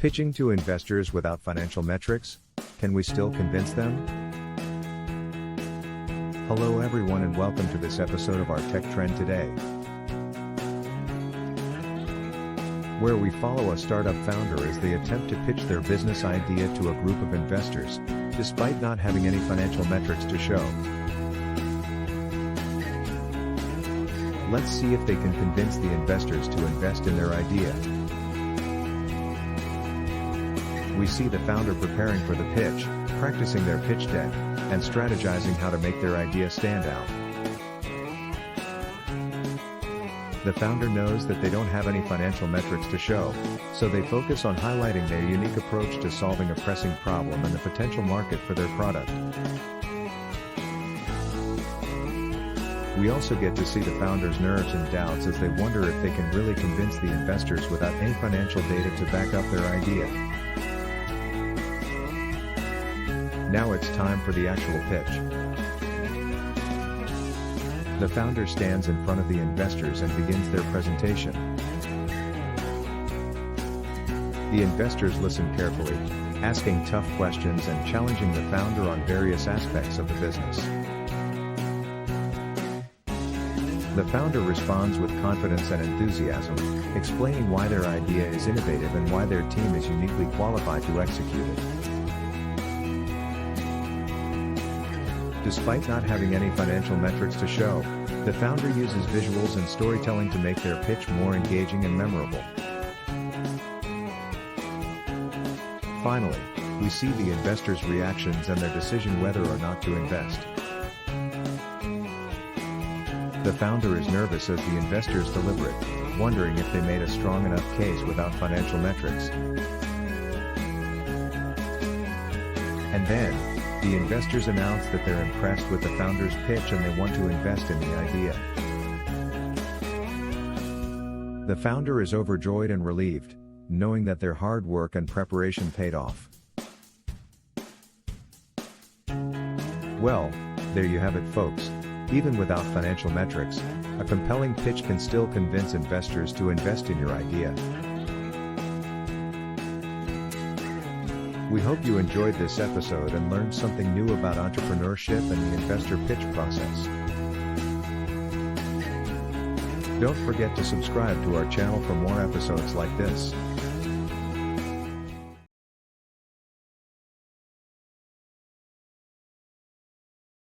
Pitching to investors without financial metrics? Can we still convince them? Hello everyone and welcome to this episode of our Tech Trend Today, where we follow a startup founder as they attempt to pitch their business idea to a group of investors, despite not having any financial metrics to show. Let's see if they can convince the investors to invest in their idea. We see the founder preparing for the pitch, practicing their pitch deck, and strategizing how to make their idea stand out. The founder knows that they don't have any financial metrics to show, so they focus on highlighting their unique approach to solving a pressing problem and the potential market for their product. We also get to see the founder's nerves and doubts as they wonder if they can really convince the investors without any financial data to back up their idea. Now it's time for the actual pitch. The founder stands in front of the investors and begins their presentation. The investors listen carefully, asking tough questions and challenging the founder on various aspects of the business. The founder responds with confidence and enthusiasm, explaining why their idea is innovative and why their team is uniquely qualified to execute it. Despite not having any financial metrics to show, the founder uses visuals and storytelling to make their pitch more engaging and memorable. Finally, we see the investors' reactions and their decision whether or not to invest. The founder is nervous as the investors deliberate, wondering if they made a strong enough case without financial metrics. And then, the investors announce that they're impressed with the founder's pitch and they want to invest in the idea. The founder is overjoyed and relieved, knowing that their hard work and preparation paid off. Well, there you have it folks. Even without financial metrics, a compelling pitch can still convince investors to invest in your idea. We hope you enjoyed this episode and learned something new about entrepreneurship and the investor pitch process. Don't forget to subscribe to our channel for more episodes like this.